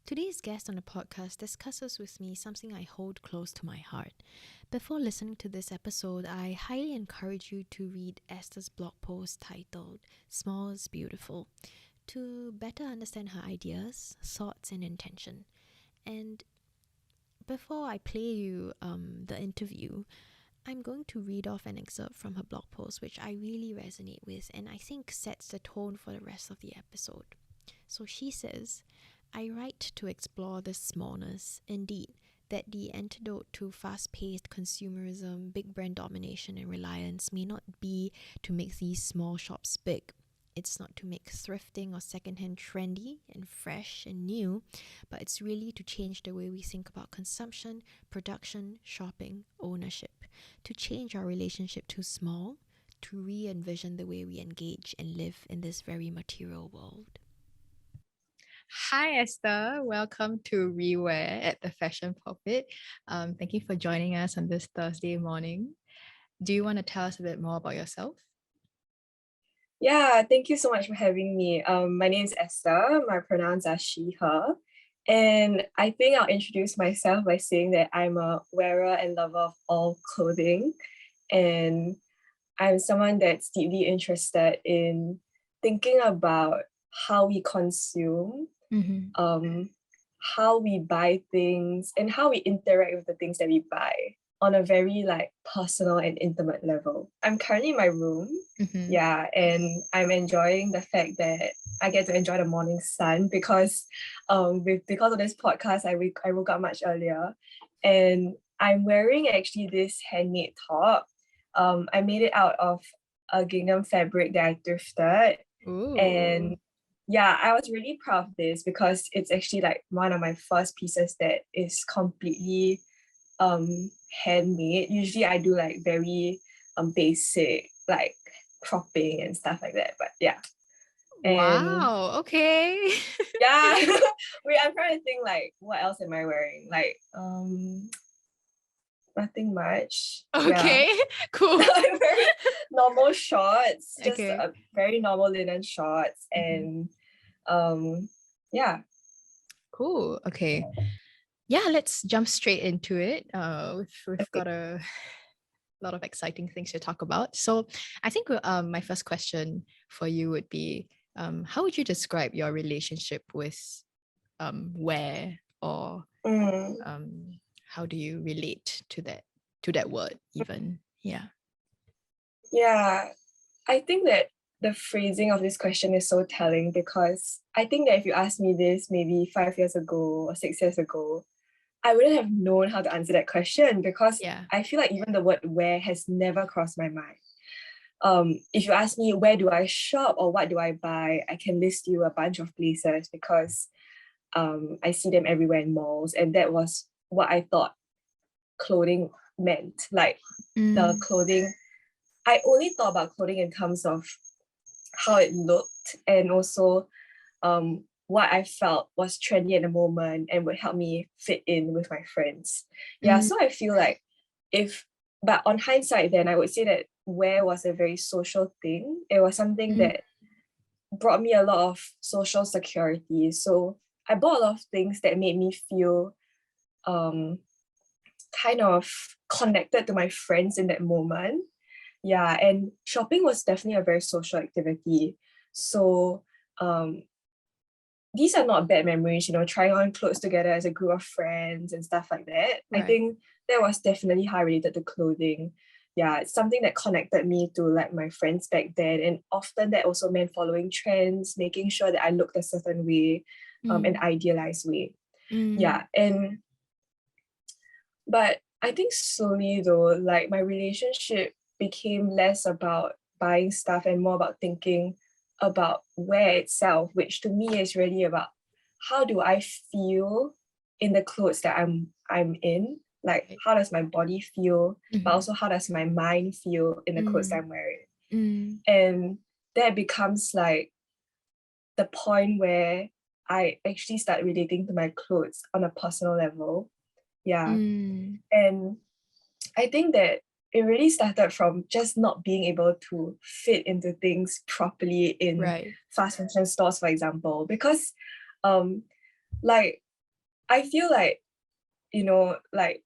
Today's guest on the podcast discusses with me something I hold close to my heart. Before listening to this episode, I highly encourage you to read Esther's blog post titled Small is Beautiful to better understand her ideas, thoughts, and intention. And before I play you the interview, I'm going to read off an excerpt from her blog post, which I really resonate with and I think sets the tone for the rest of the episode. So she says, I write to explore this smallness, indeed, that the antidote to fast-paced consumerism, big brand domination and reliance may not be to make these small shops big. It's not to make thrifting or secondhand trendy and fresh and new, but it's really to change the way we think about consumption, production, shopping, ownership, to change our relationship to small, to re-envision the way we engage and live in this very material world. Hi Esther, welcome to Rewear at the Fashion Pulpit. Thank you for joining us on this Thursday morning. Do you want to tell us a bit more about yourself? Yeah, thank you so much for having me. My name is Esther. My pronouns are she, her. And I think I'll introduce myself by saying that I'm a wearer and lover of all clothing. And I'm someone that's deeply interested in thinking about how we consume, how we buy things, and how we interact with the things that we buy on a very personal and intimate level. I'm currently in my room, and I'm enjoying the fact that I get to enjoy the morning sun because because of this podcast, I woke up much earlier, and I'm wearing actually this handmade top. I made it out of a gingham fabric that I thrifted. Ooh. And yeah, I was really proud of this because it's actually one of my first pieces that is completely handmade. Usually I do very basic cropping and stuff like that, but yeah. Wow, okay. Yeah. Wait, I'm trying to think what else am I wearing? Nothing much. Okay, yeah. Cool. I'm wearing normal shorts, just Okay. a very normal linen shorts, and yeah. Cool. Okay. Yeah, let's jump straight into it. We've got a lot of exciting things to talk about. So I think my first question for you would be, how would you describe your relationship with wear, or how do you relate to that word even? Yeah. I think that the phrasing of this question is so telling because I think that if you asked me this maybe 5 years ago or 6 years ago, I wouldn't have known how to answer that question because I feel like even the word wear has never crossed my mind. If you ask me where do I shop or what do I buy, I can list you a bunch of places because I see them everywhere in malls, and that was what I thought clothing meant. The clothing, I only thought about clothing in terms of how it looked and also what I felt was trendy at the moment and would help me fit in with my friends. So I feel like but on hindsight then I would say that wear was a very social thing. It was something that brought me a lot of social security. So I bought a lot of things that made me feel kind of connected to my friends in that moment. And shopping was definitely a very social activity. So these are not bad memories, trying on clothes together as a group of friends and stuff like that. Right. I think that was definitely how related to clothing. It's something that connected me to my friends back then. And often that also meant following trends, making sure that I looked a certain way, an idealized way. But I think slowly though, my relationship became less about buying stuff and more about thinking about wear itself, which to me is really about how do I feel in the clothes that I'm in, how does my body feel, but also how does my mind feel in the clothes that I'm wearing. And that becomes the point where I actually start relating to my clothes on a personal level. And I think that it really started from just not being able to fit into things properly in fast fashion stores, for example, because I feel like, like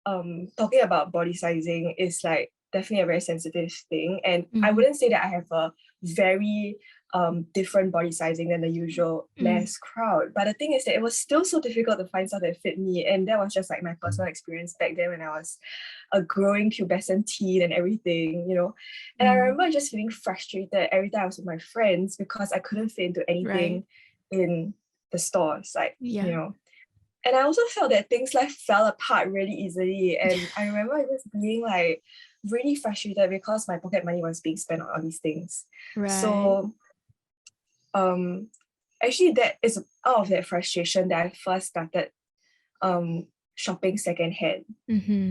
talking about body sizing is like definitely a very sensitive thing. And I wouldn't say that I have a very different body sizing than the usual mass crowd. But the thing is that it was still so difficult to find stuff that fit me. And that was just like my personal experience back then when I was a growing pubescent teen and everything, And I remember just feeling frustrated every time I was with my friends because I couldn't fit into anything in the stores, And I also felt that things like fell apart really easily. And I remember just being like really frustrated because my pocket money was being spent on all these things. So actually that is out of that frustration that I first started shopping secondhand.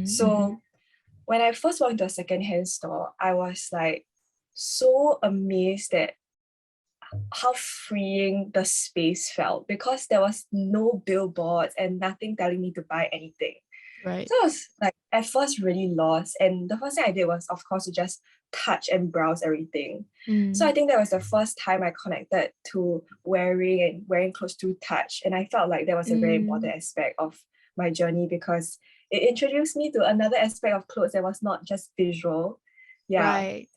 So when I first went to a secondhand store, I was like so amazed at how freeing the space felt because there was no billboards and nothing telling me to buy anything. Right. So I was like at first really lost. And the first thing I did was, of course, to just touch and browse everything. So I think that was the first time I connected to wearing clothes through touch. And I felt like that was a very important aspect of my journey because it introduced me to another aspect of clothes that was not just visual. Right.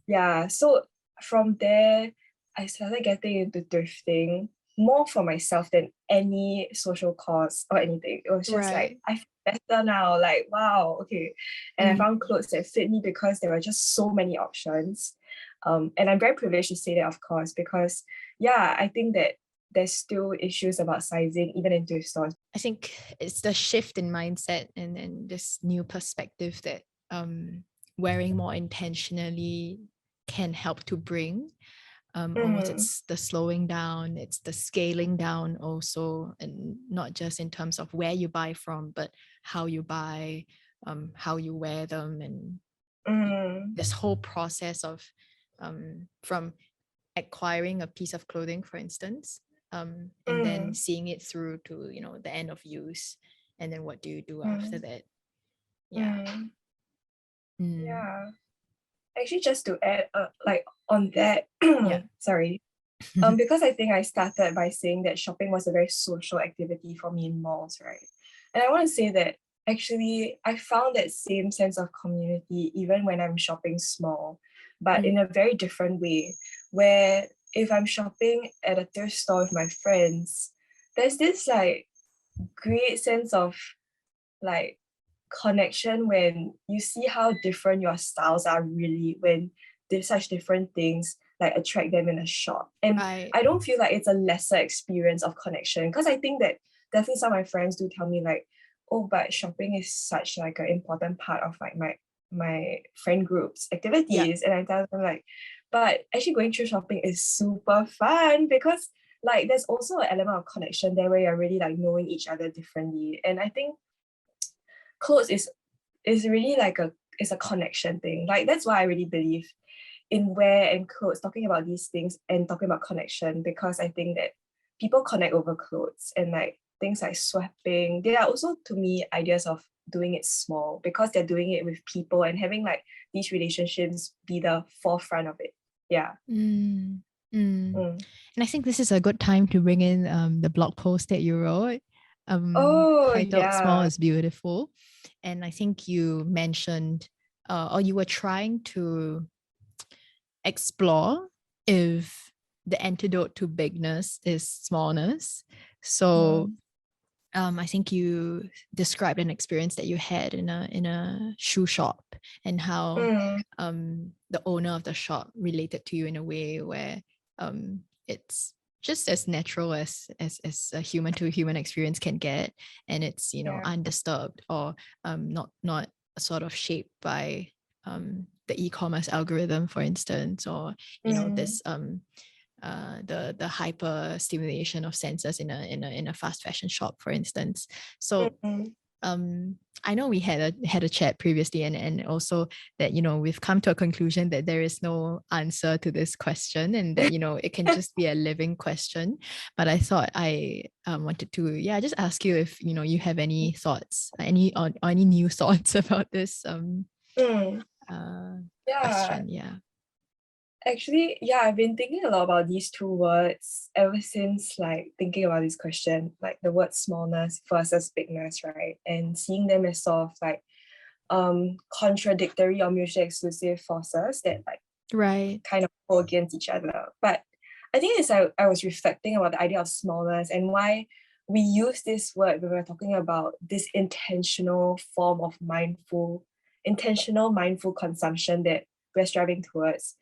Yeah. So from there, I started getting into thrifting more for myself than any social cause or anything. It was just like, I feel better now, like, wow, okay. And I found clothes that fit me because there were just so many options. And I'm very privileged to say that, of course, because, I think that there's still issues about sizing, even in thrift stores. I think it's the shift in mindset and this new perspective that wearing more intentionally can help to bring. Almost it's the slowing down, it's the scaling down also, and not just in terms of where you buy from, but how you buy, how you wear them, and this whole process of from acquiring a piece of clothing, for instance, and then seeing it through to the end of use, and then what do you do after that? Actually, just to add like on that, sorry, because I think I started by saying that shopping was a very social activity for me in malls, right? And I want to say that actually I found that same sense of community even when I'm shopping small, but in a very different way, where if I'm shopping at a thrift store with my friends, there's this like great sense of like connection when you see how different your styles are really when there's such different things like attract them in a shop. And I don't feel like it's a lesser experience of connection because I think that definitely some of my friends do tell me like, oh, but shopping is such like an important part of like my friend group's activities. And I tell them like, but actually going through shopping is super fun because like there's also an element of connection there where you're really like knowing each other differently. And I think clothes is really like it's a connection thing. Like that's why I really believe in wear and clothes, talking about these things and talking about connection, because I think that people connect over clothes and like things like swapping. They are also to me ideas of doing it small because they're doing it with people and having like these relationships be the forefront of it. And I think this is a good time to bring in the blog post that you wrote. Titled Small is Beautiful. And I think you mentioned or you were trying to explore if the antidote to bigness is smallness. So I think you described an experience that you had in a shoe shop and how the owner of the shop related to you in a way where it's just as natural as a human to human experience can get, and it's undisturbed or not sort of shaped by the e-commerce algorithm, for instance, or this the hyper stimulation of senses in a fast fashion shop, for instance. So I know we had a chat previously, and also that we've come to a conclusion that there is no answer to this question, and that it can just be a living question. But I thought I wanted to just ask you if you have any thoughts, any new thoughts about this question. Actually, yeah, I've been thinking a lot about these two words ever since like thinking about this question, like the word smallness versus bigness, right? And seeing them as sort of like contradictory or mutually exclusive forces that like Right. kind of go against each other. But I think as I was reflecting about the idea of smallness and why we use this word when we're talking about this intentional mindful consumption that we're striving towards.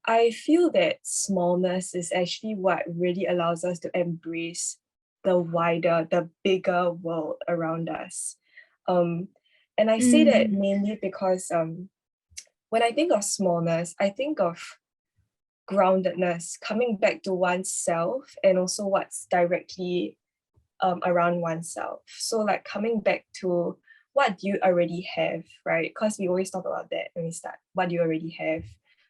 I feel that smallness is actually what really allows us to embrace the bigger world around us. Um, and I say that Mm, mainly because when I think of smallness, I think of groundedness, coming back to oneself and also what's directly around oneself. So like coming back to what do you already have, right? Because we always talk about that when we start. What do you already have?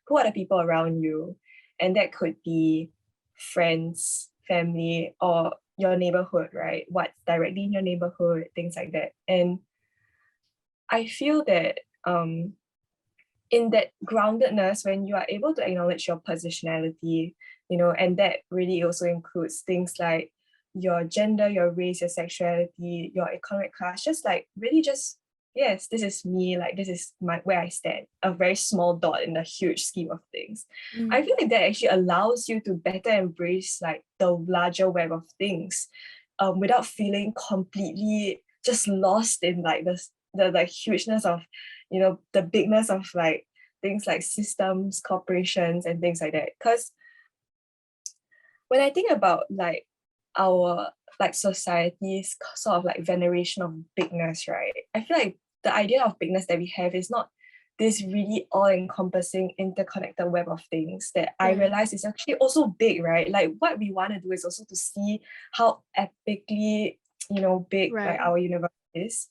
Who are the people around you? And that could be friends, family, or your neighborhood, right? What's directly in your neighborhood, things like that. And I feel that in that groundedness, when you are able to acknowledge your positionality, and that really also includes things like your gender, your race, your sexuality, your economic class, just like really just, yes, this is me, like this is where I stand, a very small dot in the huge scheme of things. I mm, feel like that actually allows you to better embrace like the larger web of things, without feeling completely just lost in like the like hugeness of the bigness of like things like systems, corporations, and things like that. Because when I think about like our like society's sort of like veneration of bigness, right? I feel like the idea of bigness that we have is not this really all-encompassing interconnected web of things that I right. realize is actually also big, right? Like what we want to do is also to see how epically, big like Right. our universe is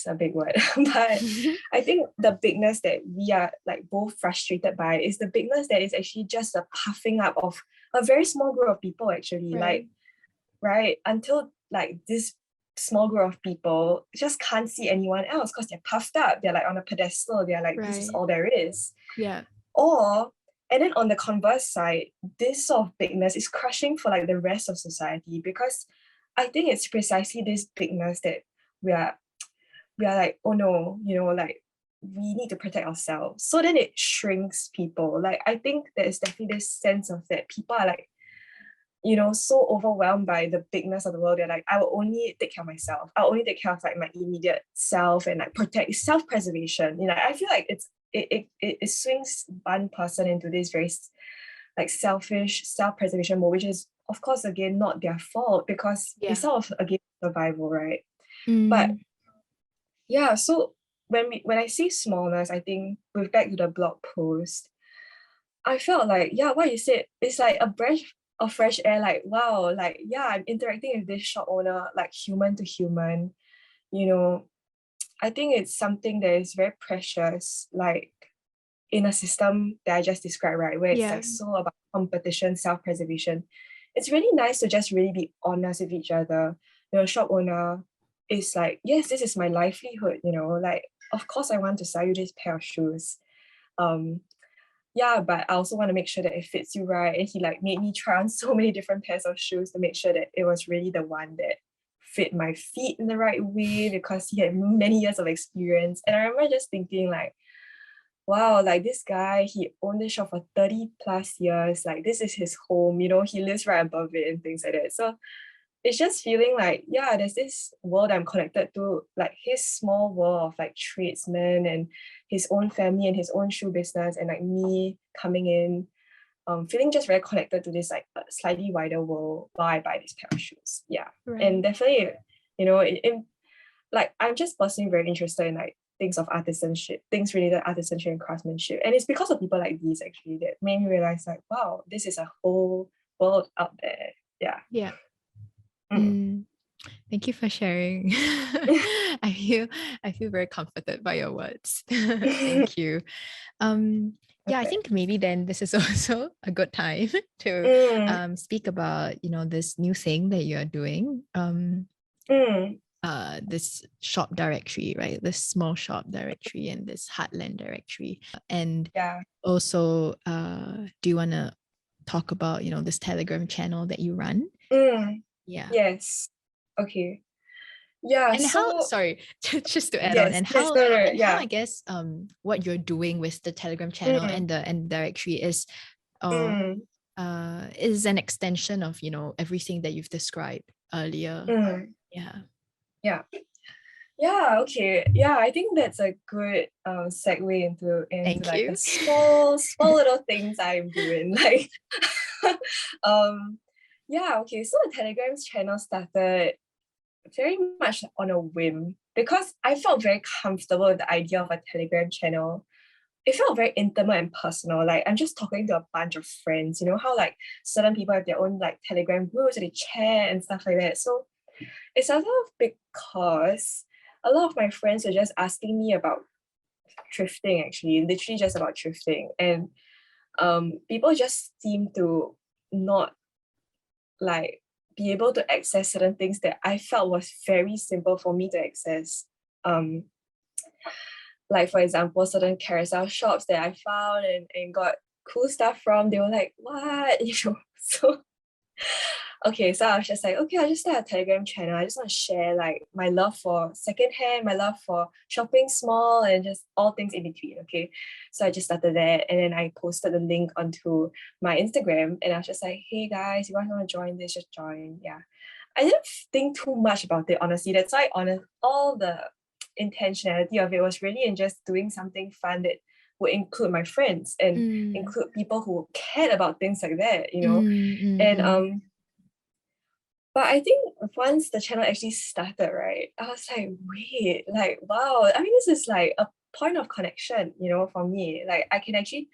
a big word, but I think the bigness that we are like both frustrated by is the bigness that is actually just a puffing up of a very small group of people actually, Right. like, right, until like this small group of people just can't see anyone else because they're puffed up, they're like on a pedestal, they're like, this is Right. all there is. Yeah. Or and then on the converse side, this sort of bigness is crushing for like the rest of society, because I think it's precisely this bigness that we are like, oh no, like we need to protect ourselves. So then it shrinks people. Like I think there is definitely this sense of that people are like, so overwhelmed by the bigness of the world. They're like, I will only take care of myself. I'll only take care of like my immediate self and like protect self-preservation. I feel like it swings one person into this very like selfish self-preservation mode, which is of course again not their fault because Yeah. it's sort of against survival, right? But Mm, yeah, so when I say smallness, I think with back to the blog post, I felt like, yeah, what you said, it's like a breath of fresh air, like wow, like yeah, I'm interacting with this shop owner, like human to human, you know. I think it's something that is very precious, like in a system that I just described, right, where it's yeah. like so about competition, self-preservation. It's really nice to just really be honest with each other. Shop owner is like, yes, this is my livelihood, like of course I want to sell you this pair of shoes. Um, yeah, but I also want to make sure that it fits you right. And he like made me try on so many different pairs of shoes to make sure that it was really the one that fit my feet in the right way, because he had many years of experience. And I remember just thinking like, wow, like this guy, he owned this shop for 30 plus years. Like this is his home, he lives right above it and things like that. So it's just feeling like, yeah, there's this world I'm connected to, like his small world of like tradesmen and his own family and his own shoe business, and like me coming in, feeling just very connected to this like slightly wider world while I buy this pair of shoes. Yeah. And Right. definitely, like I'm just personally very interested in like things of artisanship, things related to artisanship and craftsmanship. And it's because of people like these actually that made me realize like, wow, this is a whole world out there. Yeah. Yeah. Mm. Mm. Thank you for sharing. I feel I feel very comforted by your words. Thank you. Yeah, I Okay. think maybe then this is also a good time to Mm, speak about, this new thing that you're doing. mm, this shop directory, right? This small shop directory and this heartland directory. And also, do you want to talk about, this Telegram channel that you run? Yeah. Yes. Okay. Yeah. And so how, sorry, just to add yes, on, and yes, how, no, no, and how yeah. I guess what you're doing with the Telegram channel and the directory is an extension of, everything that you've described earlier. Yeah. Okay. Yeah, I think that's a good segue into Thank like you. the small little things I'm doing. Like okay. So the Telegram's channel started very much on a whim because I felt very comfortable with the idea of a Telegram channel. It felt very intimate and personal. Like I'm just talking to a bunch of friends, you know, how like certain people have their own like Telegram groups and they chat and stuff like that. So it started off because a lot of my friends were just asking me about thrifting, actually, literally just about thrifting. And people just seem to not like be able to access certain things that I felt was very simple for me to access. Like for example, certain carousel shops that I found and got cool stuff from, they were like, what? You know, so okay, so I was just like, okay, I'll just start a Telegram channel. I just want to share like my love for secondhand, my love for shopping small, and just all things in between. Okay, so I just started that, and then I posted the link onto my Instagram, and I was just like, hey guys, you guys want to join this? Just join. Yeah, I didn't think too much about it, honestly. That's why all the intentionality of it was really in just doing something fun that would include my friends and include people who cared about things like that, you know. And but I think once the channel actually started, right, I was like, wait, like, wow, I mean, this is like a point of connection, you know, for me. Like I can actually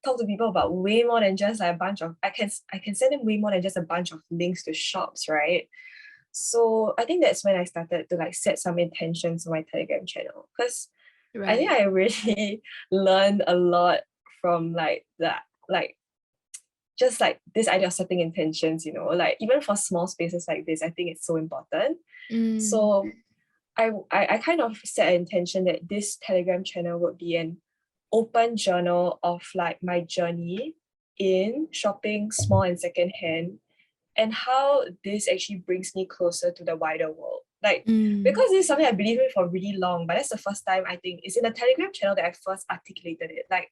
talk to people about way more than just like a bunch of, I can send them way more than just a bunch of links to shops, right? So I think that's when I started to like set some intentions on my Telegram channel, because I think I really learned a lot from like that, like just like this idea of setting intentions, you know, like even for small spaces like this, I think it's so important. So I kind of set an intention that this Telegram channel would be an open journal of like my journey in shopping small and secondhand, and how this actually brings me closer to the wider world. Like, because this is something I believe in for really long, but that's the first time I think it's in the Telegram channel that I first articulated it. Like,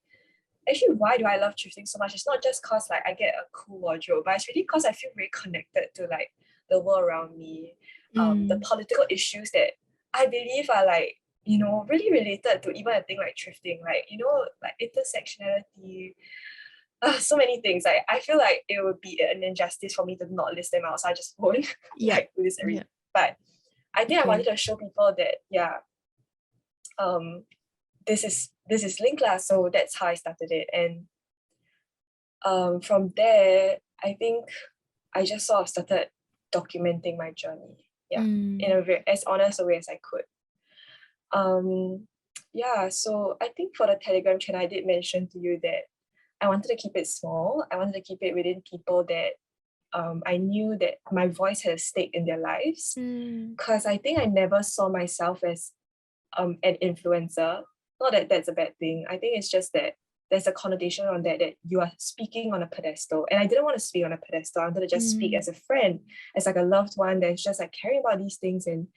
actually, why do I love thrifting so much? It's not just because like I get a cool wardrobe, but it's really because I feel very connected to like the world around me, the political issues that I believe are like, you know, really related to even a thing like thrifting, like, you know, like intersectionality, so many things. Like I feel like it would be an injustice for me to not list them out, so I just won't like list everything. But I think I wanted to show people that this is linked lah, so that's how I started it. And from there, I think I just sort of started documenting my journey, in a very as honest a way as I could. So I think for the Telegram channel, I did mention to you that I wanted to keep it small. I wanted to keep it within people that I knew that my voice had a stake in their lives. Because I think I never saw myself as an influencer. Not that that's a bad thing. I think it's just that there's a connotation on that you are speaking on a pedestal. And I didn't want to speak on a pedestal. I wanted to just speak as a friend, as like a loved one that's just like caring about these things, and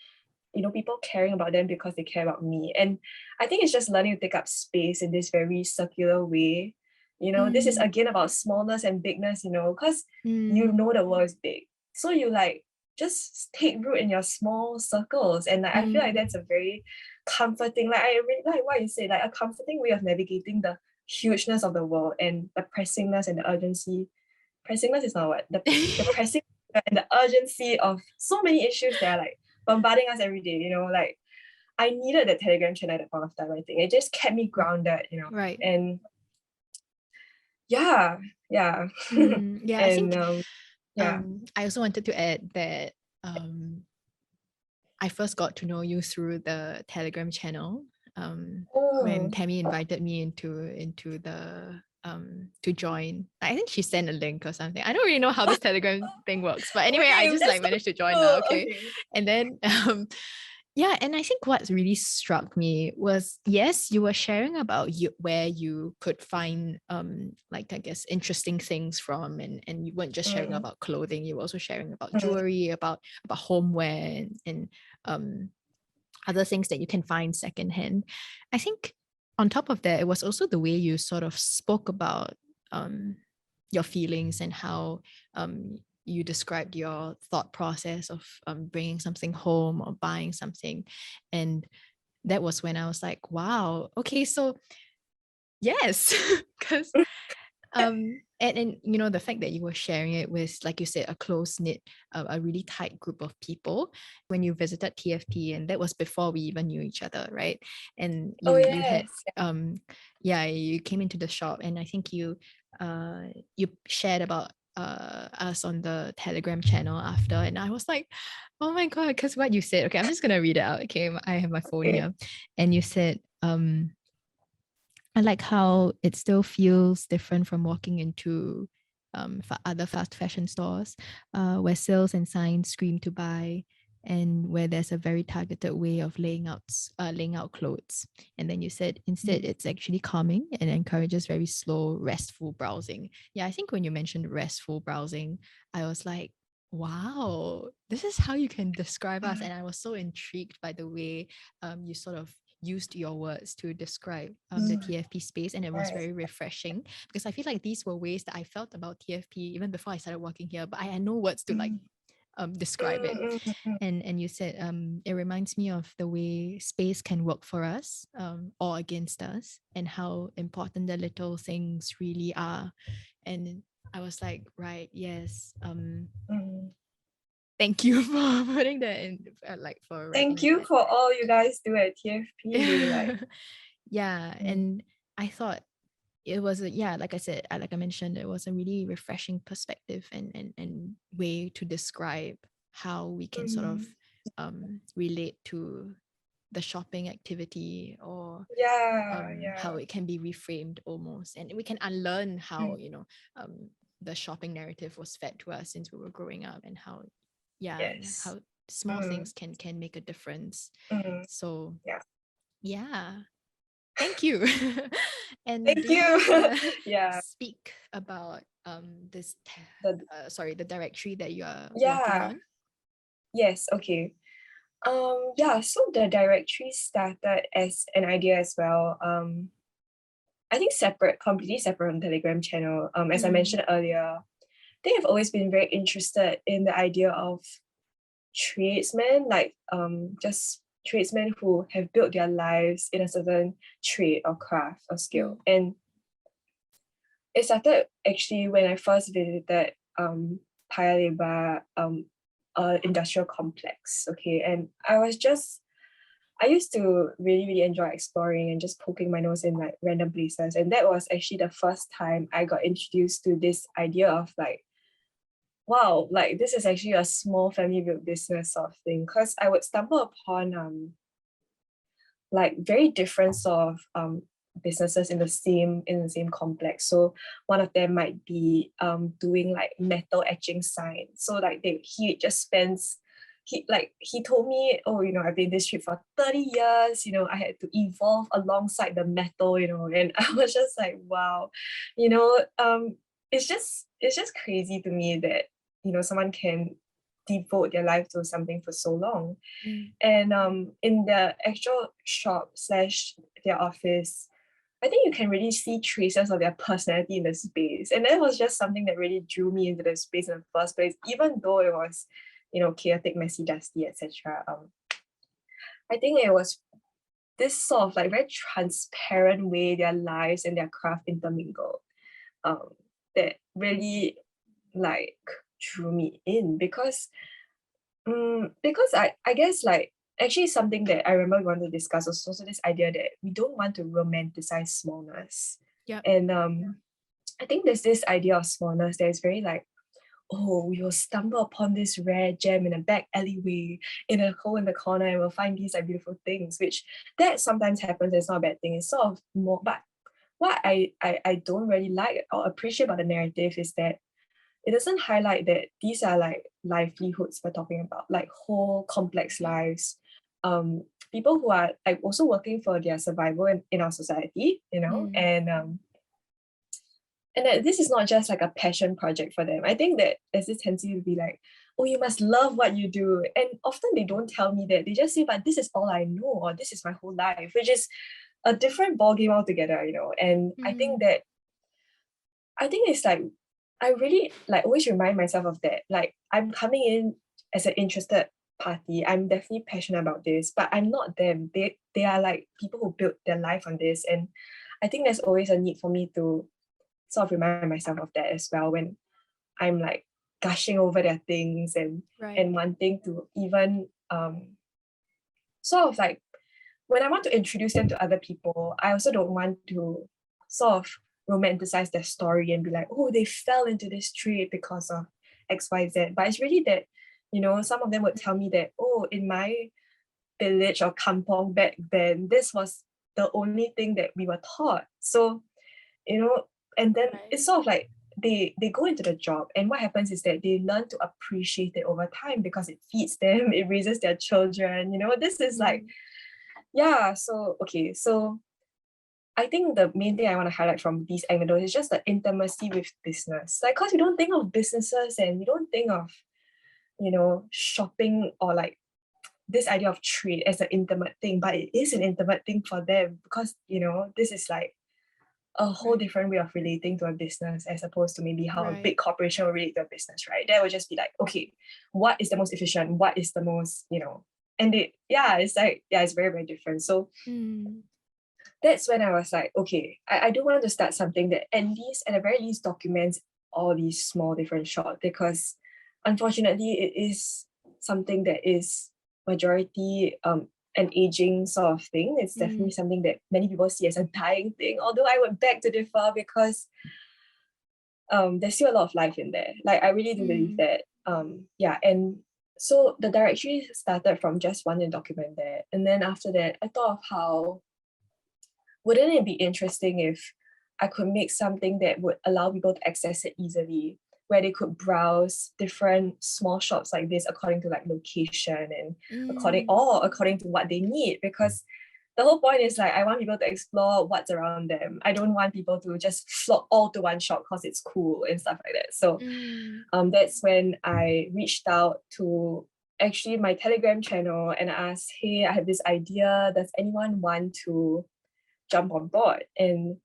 you know, people caring about them because they care about me. And I think it's just learning to take up space in this very circular way. You know, this is again about smallness and bigness, you know, because you know the world is big. So you like just take root in your small circles. And like I feel like that's a very comforting, like I really like what you say, like a comforting way of navigating the hugeness of the world and the pressingness and the urgency. Pressingness is not what? The pressing and the urgency of so many issues that are like bombarding us every day, you know, like I needed that Telegram channel at that point of time. I think it just kept me grounded, you know. Right. And I think I also wanted to add that I first got to know you through the Telegram channel when Tammy invited me into the to join. I think she sent a link or something. I don't really know how this Telegram thing works, but anyway, I Okay, just that's like so managed to join now. cool. Okay. Okay. And then yeah, and I think what really struck me was, yes, you were sharing about where you could find like, I guess, interesting things from, and you weren't just sharing about clothing, you were also sharing about jewelry, about homeware, and other things that you can find secondhand. I think on top of that, it was also the way you sort of spoke about your feelings and how you described your thought process of bringing something home or buying something. And that was when I was like, wow, okay, so yes, because and you know, the fact that you were sharing it with, like you said, a close knit, a really tight group of people when you visited TFP, and that was before we even knew each other, right? And Oh you had yes. yeah, you came into the shop, and I think you shared about us on the Telegram channel after, and I was like, oh my god, because what you said, okay, I'm just gonna read it out. Okay, I have my phone Okay. here, and you said I like how it still feels different from walking into other fast fashion stores where sales and signs scream to buy, and where there's a very targeted way of laying out clothes. And then you said instead it's actually calming and encourages very slow, restful browsing. Yeah, I think when you mentioned restful browsing, I was like, wow, this is how you can describe us. And I was so intrigued by the way you sort of used your words to describe the TFP space, and it was Right. very refreshing, because I feel like these were ways that I felt about TFP even before I started working here, but I had no words to like describe it. And you said it reminds me of the way space can work for us or against us, and how important the little things really are. And I was like, right, yes, thank you for putting that in, like for Thank writing you that. for all you guys do at TFP. Like, Yeah, and I thought it was yeah, like I said, like I mentioned, it was a really refreshing perspective and way to describe how we can sort of relate to the shopping activity, or how yeah. it can be reframed almost, and we can unlearn how, you know, the shopping narrative was fed to us since we were growing up, and how and Yes. how small things can make a difference. So Yeah. yeah, thank you. And Thank do you you. want to Yeah. speak about this The, sorry, the directory that you are working yeah. on? Yes. Okay. Yeah, so the directory started as an idea as well. I think completely separate from Telegram channel. As I mentioned earlier, they have always been very interested in the idea of tradesmen, like just tradesmen who have built their lives in a certain trade or craft or skill. And it started actually when I first visited Paya Lebar industrial complex. Okay, and I used to really, really enjoy exploring and just poking my nose in like random places. And that was actually the first time I got introduced to this idea of like, wow, like this is actually a small family built business sort of thing. Because I would stumble upon like very different sort of businesses in the same complex. So one of them might be doing like metal etching signs. So like he just spends he told me, oh, you know, I've been in this trip for 30 years, you know, I had to evolve alongside the metal, you know, and I was just like, wow, you know, it's just crazy to me that, you know, someone can devote their life to something for so long. And in the actual shop slash their office, I think you can really see traces of their personality in the space. And that was just something that really drew me into the space in the first place, even though it was, you know, chaotic, messy, dusty, etc. I think it was this sort of like very transparent way their lives and their craft intermingled that really like drew me in because I guess like actually something that I remember we wanted to discuss was also this idea that we don't want to romanticize smallness. Yep. And I think there's this idea of smallness that is very like, oh, we will stumble upon this rare gem in a back alleyway in a hole in the corner and we'll find these like beautiful things, which that sometimes happens. It's not a bad thing. It's sort of more, but what I don't really like or appreciate about the narrative is that it doesn't highlight that these are like livelihoods we're talking about, like whole complex lives. People who are like also working for their survival in our society, you know, and that this is not just like a passion project for them. I think that there's this tendency to be like, oh, you must love what you do. And often they don't tell me that. They just say, but this is all I know, or this is my whole life, which is a different ballgame altogether, you know. And I think it's like, I really like always remind myself of that. Like, I'm coming in as an interested party. I'm definitely passionate about this, but I'm not them. They are like people who built their life on this. And I think there's always a need for me to sort of remind myself of that as well when I'm like gushing over their things and wanting to even sort of like, when I want to introduce them to other people, I also don't want to sort of romanticize their story and be like, oh, they fell into this trade because of XYZ. But it's really that, you know, some of them would tell me that, oh, in my village or kampong back then, this was the only thing that we were taught. So, you know, and then it's sort of like they go into the job, and what happens is that they learn to appreciate it over time because it feeds them, it raises their children, you know. This is like, yeah. So okay, so I think the main thing I want to highlight from these anecdotes is just the intimacy with business. Like, because we don't think of businesses and we don't think of, you know, shopping or like this idea of trade as an intimate thing, but it is an intimate thing for them because, you know, this is like a whole different way of relating to a business as opposed to maybe how a big corporation will relate to a business, right? That would just be like, okay, what is the most efficient? What is the most, you know, and it's like, it's very, very different. So that's when I was like, okay, I do want to start something that at the very least documents all these small different shots, because unfortunately it is something that is majority an aging sort of thing. It's definitely something that many people see as a dying thing, although I would beg to differ because there's still a lot of life in there. Like, I really do believe that. And so the directory started from just wanting to document that. And then after that, I thought of how wouldn't it be interesting if I could make something that would allow people to access it easily, where they could browse different small shops like this according to like location and according to what they need. Because the whole point is like, I want people to explore what's around them. I don't want people to just flock all to one shop because it's cool and stuff like that. So that's when I reached out to actually my Telegram channel and asked, hey, I have this idea. Does anyone want to jump on board? And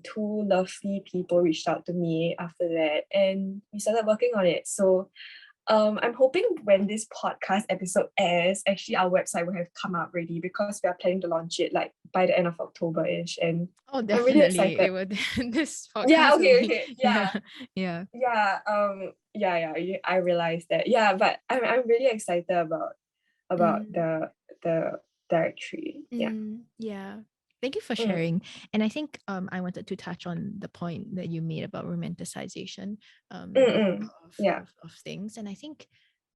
two lovely people reached out to me after that, and we started working on it. So I'm hoping when this podcast episode airs, actually our website will have come out ready, because we are planning to launch it like by the end of October-ish. And I'm really excited. It would, this podcast I realized that. Yeah, but I'm really excited about the directory. Thank you for sharing. And I think I wanted to touch on the point that you made about romanticization of things. And I think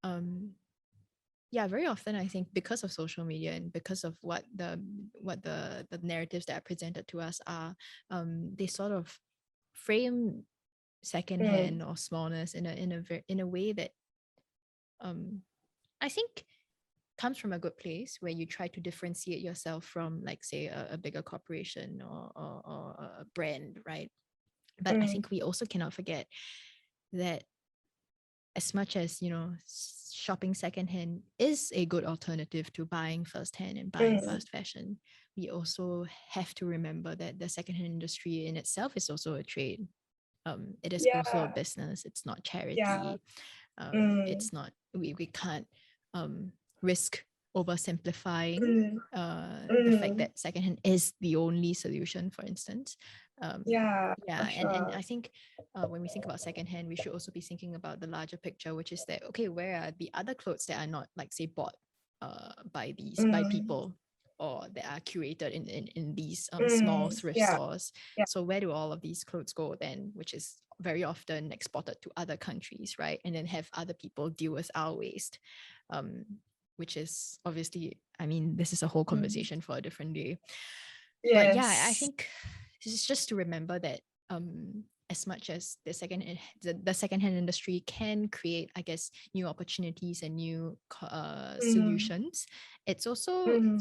very often I think because of social media and because of what the narratives that are presented to us are, they sort of frame secondhand or smallness in a way that I think comes from a good place, where you try to differentiate yourself from, like, say, a bigger corporation or a brand, right? But I think we also cannot forget that as much as, you know, shopping secondhand is a good alternative to buying firsthand and buying fast fashion, we also have to remember that the secondhand industry in itself is also a trade. It is also a business. It's not charity. It's not, we can't risk oversimplifying the fact that secondhand is the only solution, for instance. And I think when we think about secondhand, we should also be thinking about the larger picture, which is that, okay, where are the other clothes that are not, like, say, bought by people, or that are curated in these small thrift stores? So where do all of these clothes go then, which is very often exported to other countries, right? And then have other people deal with our waste, which is obviously, I mean, this is a whole conversation for a different day. But yeah, I think it's just to remember that as much as the secondhand industry can create, I guess, new opportunities and new solutions, it's also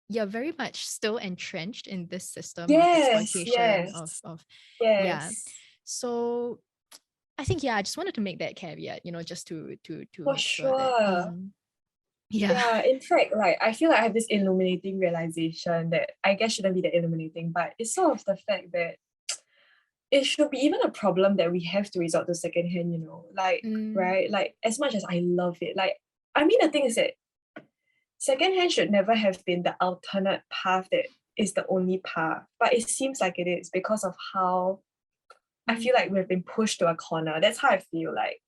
you're very much still entrenched in this system of exploitation of yeah. So I think I just wanted to make that caveat, just to for make sure. sure that yeah, in fact, like I feel like I have this illuminating realization that I guess shouldn't be that illuminating, but it's sort of the fact that it should be even a problem that we have to resort to secondhand, like right, like as much as I love it, like I mean the thing is that secondhand should never have been the alternate path that is the only path, but it seems like it is because of how I feel like we've been pushed to a corner. That's how I feel like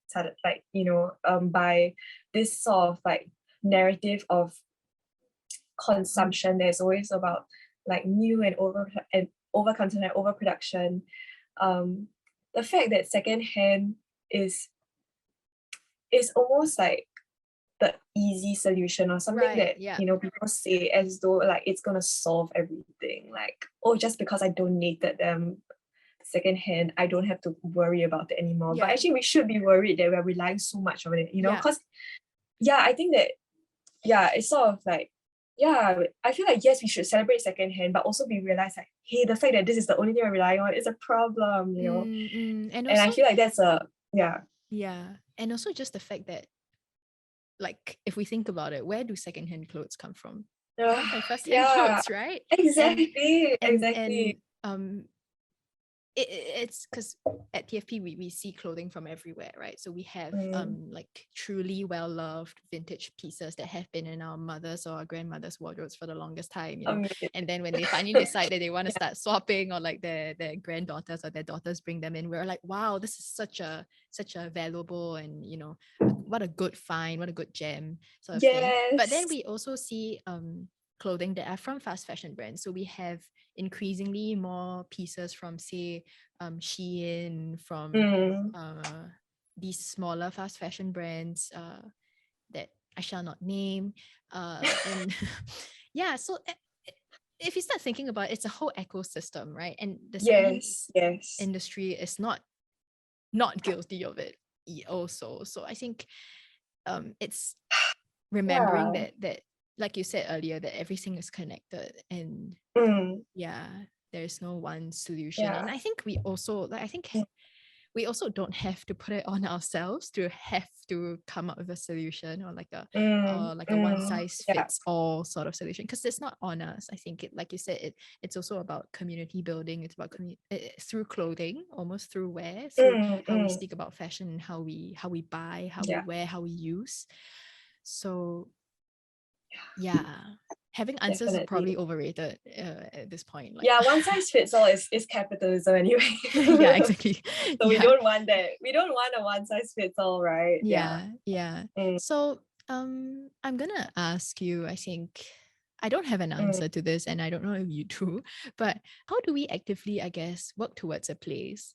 by this sort of like narrative of consumption. There's always about like new and over content and overproduction. The fact that secondhand is almost like the easy solution or something that people say as though like it's gonna solve everything, like, oh, just because I donated them secondhand I don't have to worry about it anymore. But actually we should be worried that we're relying so much on it, because I think that it's sort of like I feel like yes, we should celebrate secondhand, but also we realize like, hey, the fact that this is the only thing we're relying on is a problem, And also, I feel like that's and also just the fact that, like, if we think about it, where do secondhand clothes come from? First-hand clothes, right? Exactly. And it's because at TFP we see clothing from everywhere, right? So we have like truly well-loved vintage pieces that have been in our mothers or our grandmothers' wardrobes for the longest time, and then when they finally decide that they want to start swapping, or like their granddaughters or their daughters bring them in, we're like, wow, this is such a valuable and what a good find, what a good gem sort of thing. But then we also see clothing that are from fast fashion brands. So we have increasingly more pieces from, say, Shein, from these smaller fast fashion brands that I shall not name. And so if you start thinking about it, it's a whole ecosystem, right? And the secondhand industry is not guilty of it also. So I think it's remembering that like you said earlier, that everything is connected, and there's no one solution. And I think we also we also don't have to put it on ourselves to have to come up with a solution, or like a one size fits all sort of solution, because it's not on us. I think it, like you said, it's also about community building. It's about through clothing, almost through wear, through how we speak about fashion, and how we buy, how we wear, how we use. So having answers is probably overrated at this point. Like, one size fits all is capitalism anyway. Exactly. So we don't want that. We don't want a one size fits all, right? So I'm gonna ask you, I think I don't have an answer to this, and I don't know if you do, but how do we actively, I guess, work towards a place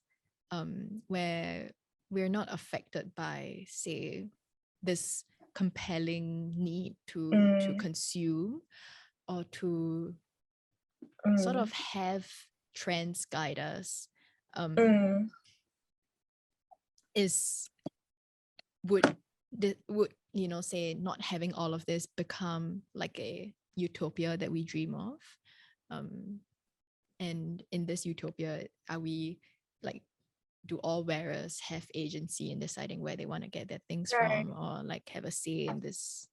where we're not affected by, say, this compelling need to consume, or to sort of have trends guide us? Would say not having all of this become like a utopia that we dream of? And in this utopia, are we like, do all wearers have agency in deciding where they want to get their things from, or like have a say in this?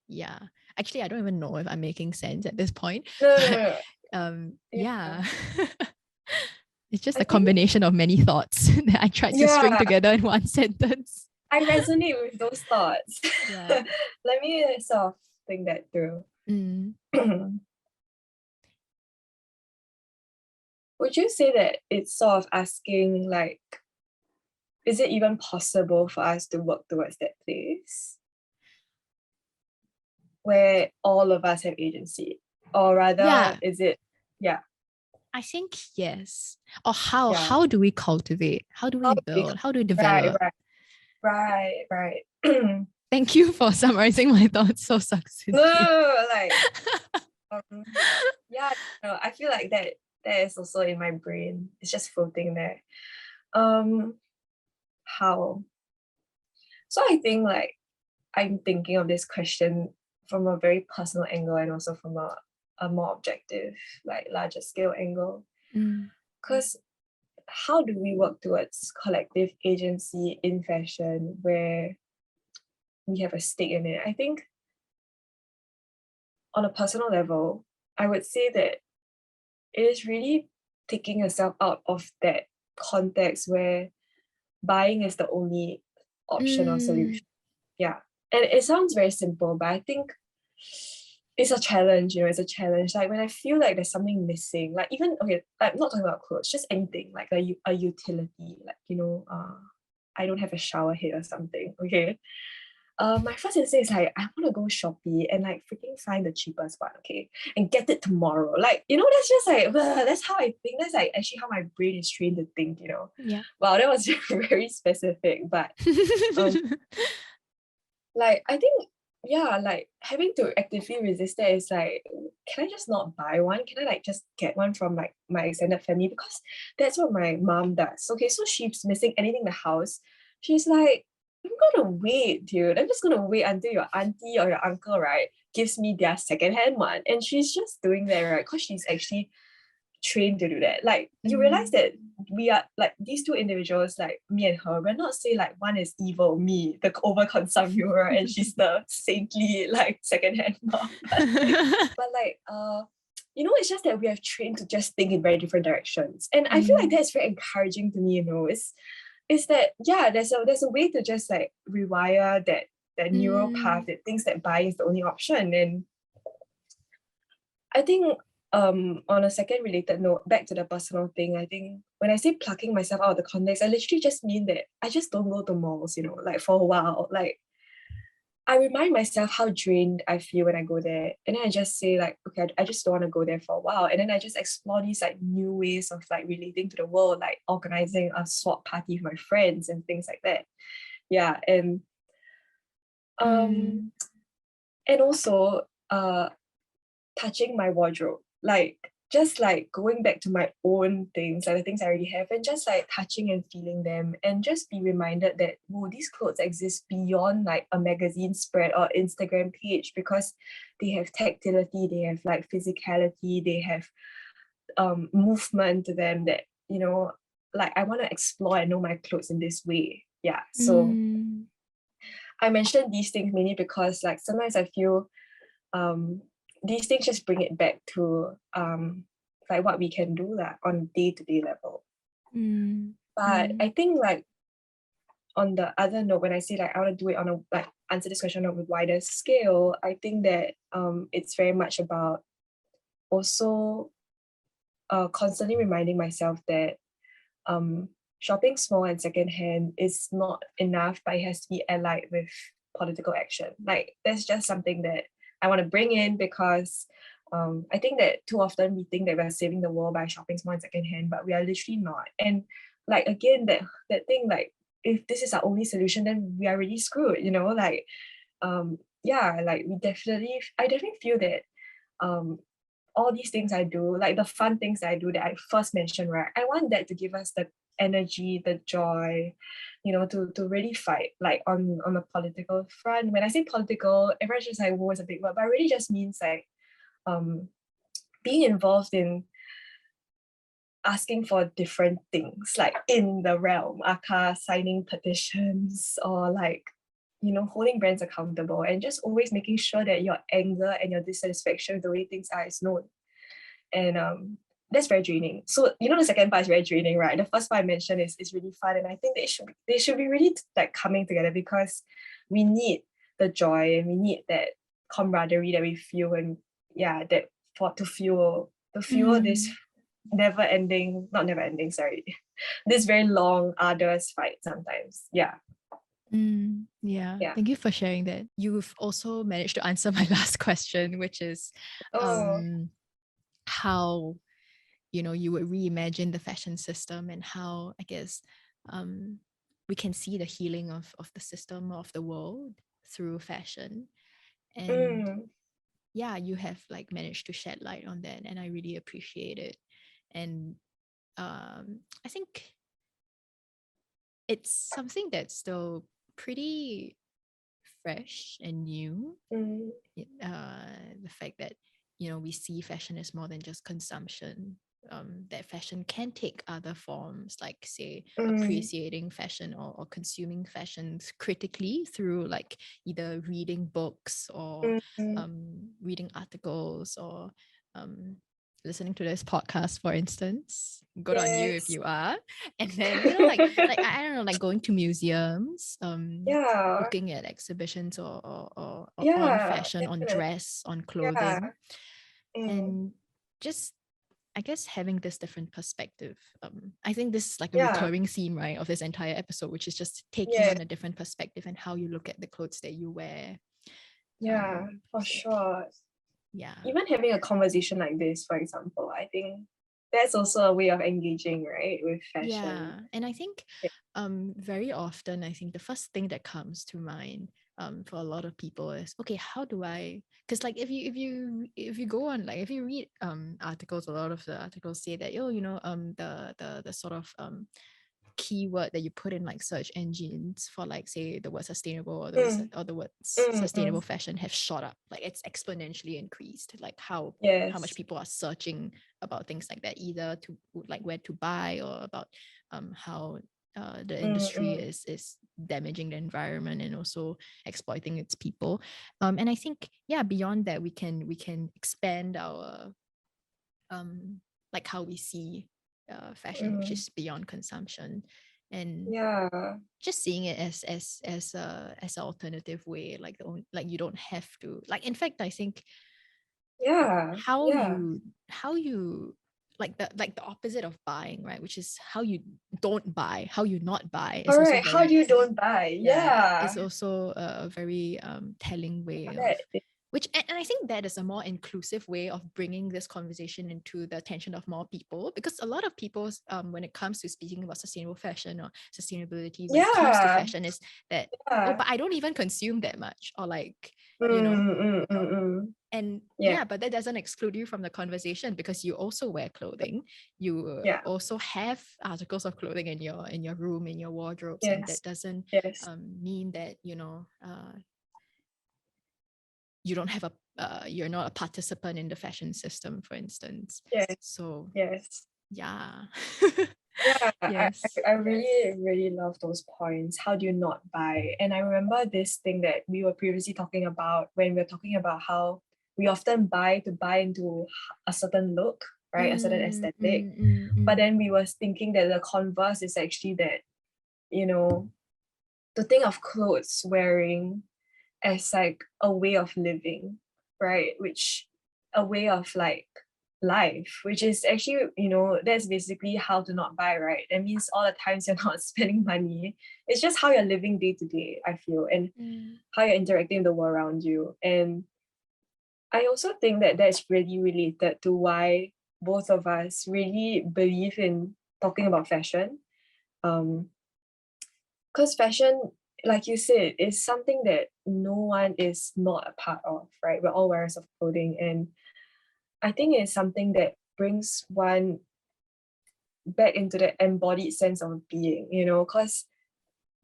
Actually, I don't even know if I'm making sense at this point. It's just a combination of many thoughts that I tried to string together in one sentence. I resonate with those thoughts. Let me sort of think that through. Would you say that it's sort of asking, like, is it even possible for us to work towards that place where all of us have agency? Or rather, is it, I think yes. Or how do we cultivate? How do we build? How do we develop? Right. Thank you for summarizing my thoughts so succinctly. No, like, I feel like that that is also in my brain. It's just floating there. How? So I think like I'm thinking of this question from a very personal angle and also from a more objective, like larger scale angle. Because how do we work towards collective agency in fashion where we have a stake in it? I think on a personal level, I would say that it is really taking yourself out of that context where buying is the only option or solution. Yeah. And it sounds very simple, but I think it's a challenge, it's a challenge. Like when I feel like there's something missing, like even, okay, I'm not talking about clothes, just anything, like a utility, like, I don't have a shower head or something, okay? My first instinct is like, I want to go Shopee and like freaking find the cheapest one, okay? And get it tomorrow. Like, that's just like, that's how I think. That's like actually how my brain is trained to think, Yeah. Wow, that was very specific. But like, I think, yeah, like having to actively resist that is like, can I just not buy one? Can I like just get one from like my extended family? Because that's what my mom does. Okay, so she's missing anything in the house. She's like, I'm gonna wait, dude. I'm just gonna wait until your auntie or your uncle, right, gives me their secondhand one. And she's just doing that, right? Because she's actually trained to do that. Like you realize that we are like these two individuals, like me and her, we're not say like one is evil, me, the overconsumer, and she's the saintly like secondhand mom. But like it's just that we have trained to just think in very different directions. And I feel like that's very encouraging to me, is that yeah, there's a way to just like rewire that neural path that thinks that buying is the only option. And I think on a second related note, back to the personal thing, I think when I say plucking myself out of the context, I literally just mean that I just don't go to malls, like for a while. Like I remind myself how drained I feel when I go there. And then I just say like, okay, I just don't want to go there for a while. And then I just explore these like new ways of like relating to the world, like organizing a swap party with my friends and things like that. Yeah. And and also touching my wardrobe, like just like going back to my own things, like the things I already have, and just like touching and feeling them, and just be reminded that these clothes exist beyond like a magazine spread or Instagram page, because they have tactility, they have like physicality, they have movement to them that like I want to explore and know my clothes in this way. Yeah. So I mentioned these things mainly because like sometimes I feel these things just bring it back to like what we can do that on day-to-day level. But I think like on the other note, when I say like I want to do it on a like answer this question on a wider scale, I think that it's very much about also constantly reminding myself that shopping small and secondhand is not enough, but it has to be allied with political action. Like that's just something that I want to bring in, because I think that too often we think that we're saving the world by shopping small and secondhand, but we are literally not. And like again, that thing, like if this is our only solution, then we are really screwed, like yeah, like I definitely feel that all these things I do, like the fun things I do that I first mentioned, right? I want that to give us the energy, the joy, to really fight, like on a political front. When I say political, everyone's just like, war is a big word, but it really just means like being involved in asking for different things, like in the realm, aka signing petitions, or like holding brands accountable, and just always making sure that your anger and your dissatisfaction with the way things are is known. And that's very draining. So the second part is very draining, right? The first part I mentioned is really fun, and I think they should be really like coming together, because we need the joy and we need that camaraderie that we feel, and yeah, that to fuel this not never ending, sorry, this very long, arduous fight sometimes. Yeah. Yeah. Thank you for sharing that. You've also managed to answer my last question, which is how you would reimagine the fashion system, and how I guess we can see the healing of the system of the world through fashion. And yeah, you have like managed to shed light on that, and I really appreciate it. And I think it's something that's still pretty fresh and new. The fact that, you know, we see fashion as more than just consumption. That fashion can take other forms, like say appreciating fashion or consuming fashion critically through like either reading books or reading articles or listening to this podcast, for instance. Good on you if Yes. you are. And then, you know, like I don't know, like going to museums, Yeah. looking at exhibitions or on Yeah. fashion, on Definitely. dress, on Yeah. clothing, and just I guess having this different perspective. I think this is like a Yeah. recurring theme, right, of this entire episode, which is just taking Yeah. on a different perspective and how you look at the clothes that you wear. Yeah. For So, sure. yeah. Even having a conversation like this, for example, I think that's also a way of engaging, right, with fashion. Yeah. And I think very often I think the first thing that comes to mind for a lot of people is, okay, how do I, because like if you go on, like if you read articles, a lot of the articles say that, oh, you know, the sort of keyword that you put in like search engines for like say the word sustainable or the word sustainable fashion have shot up, like it's exponentially increased, like how much people are searching about things like that, either to like where to buy or about how the industry is damaging the environment and also exploiting its people. And I think, yeah, beyond that we can expand our like how we see fashion, which is beyond consumption, and just seeing it as a as an alternative way, like like you don't have to, like, in fact I think how you like the opposite of buying, right, which is how you don't buy, how you not buy, is also Alright, how very, do you don't buy? it's also a very telling way of which, and I think that is a more inclusive way of bringing this conversation into the attention of more people, because a lot of people when it comes to speaking about sustainable fashion or sustainability, when it comes to fashion, is that oh, but I don't even consume that much, or like, you know, and but that doesn't exclude you from the conversation, because you also wear clothing, you also have articles of clothing in your room, in your wardrobes, and that doesn't mean that, you know, you don't have a you're not a participant in the fashion system, for instance. So yeah. I really, really love those points. How do you not buy? And I remember this thing that we were previously talking about when we were talking about how we often buy to buy into a certain look, right? A certain aesthetic. But then we were thinking that the converse is actually that, you know, to think of clothes wearing as like a way of living, right? Which a way of like life, which is actually, you know, that's basically how to not buy, right? That means all the times you're not spending money. It's just how you're living day to day, I feel, and how you're interacting with the world around you. And I also think that that's really related to why both of us really believe in talking about fashion. Because fashion, like you said, is something that no one is not a part of, right? We're all wearers of clothing. And I think it's something that brings one back into the embodied sense of being, you know, because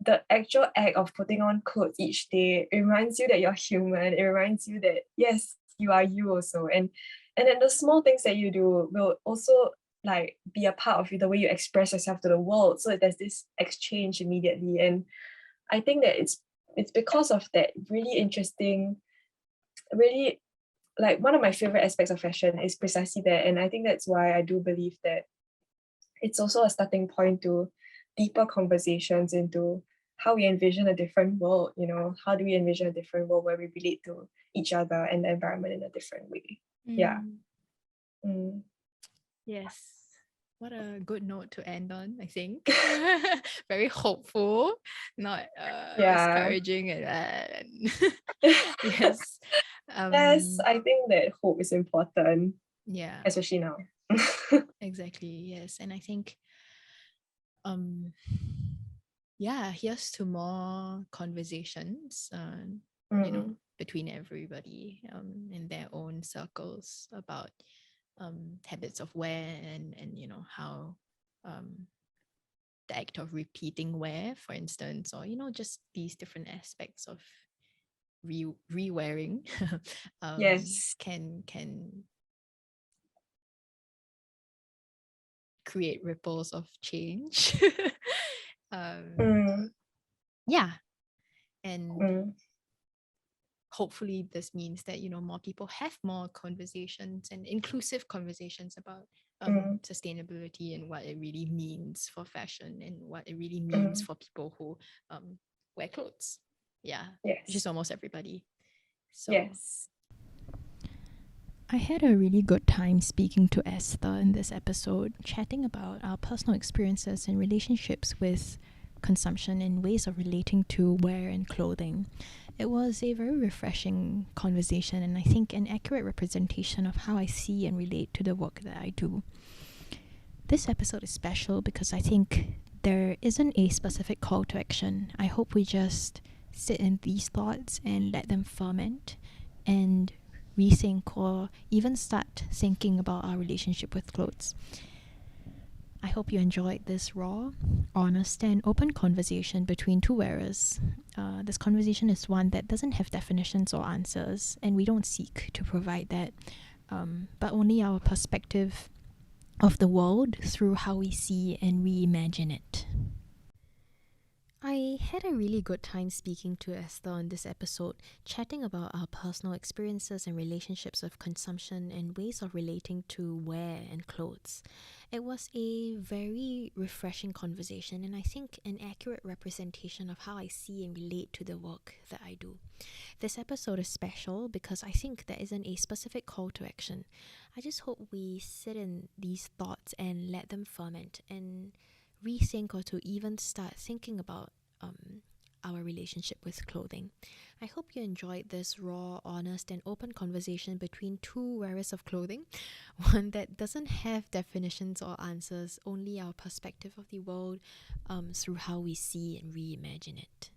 the actual act of putting on clothes each day reminds you that you're human. It reminds you that, yes, you are you also. And then the small things that you do will also like be a part of you, the way you express yourself to the world. So there's this exchange immediately. And I think that it's because of that really interesting, really, like, one of my favorite aspects of fashion is precisely that. And I think that's why I do believe that it's also a starting point to deeper conversations into how we envision a different world. You know, how do we envision a different world where we relate to each other and the environment in a different way? Yes. What a good note to end on, I think. Very hopeful, not discouraging. And yes. Yes, I think that hope is important. Yeah. Especially now. Exactly. Yes. And I think yeah, here's to more conversations, you know, between everybody in their own circles about habits of wear and you know how the act of repeating wear, for instance, or you know just these different aspects of re-wearing Yes. can create ripples of change. Mm, Yeah, and mm, hopefully this means that you know more people have more conversations and inclusive conversations about mm, sustainability and what it really means for fashion and what it really means mm. for people who wear clothes. Yeah, which is Yes. almost everybody. So Yes. I had a really good time speaking to Esther in this episode, chatting about our personal experiences and relationships with consumption and ways of relating to wear and clothing. It was a very refreshing conversation and I think an accurate representation of how I see and relate to the work that I do. This episode is special because I think there isn't a specific call to action. I hope we just sit in these thoughts and let them ferment and rethink or even start thinking about our relationship with clothes. I hope you enjoyed this raw, honest, and open conversation between two wearers. This conversation is one that doesn't have definitions or answers, and we don't seek to provide that, but only our perspective of the world through how we see and reimagine it. I had a really good time speaking to Esther on this episode, chatting about our personal experiences and relationships with consumption and ways of relating to wear and clothes. It was a very refreshing conversation and I think an accurate representation of how I see and relate to the work that I do. This episode is special because I think there isn't a specific call to action. I just hope we sit in these thoughts and let them ferment and rethink or to even start thinking about our relationship with clothing. I hope you enjoyed this raw, honest, and open conversation between two wearers of clothing, one that doesn't have definitions or answers, only our perspective of the world through how we see and reimagine it.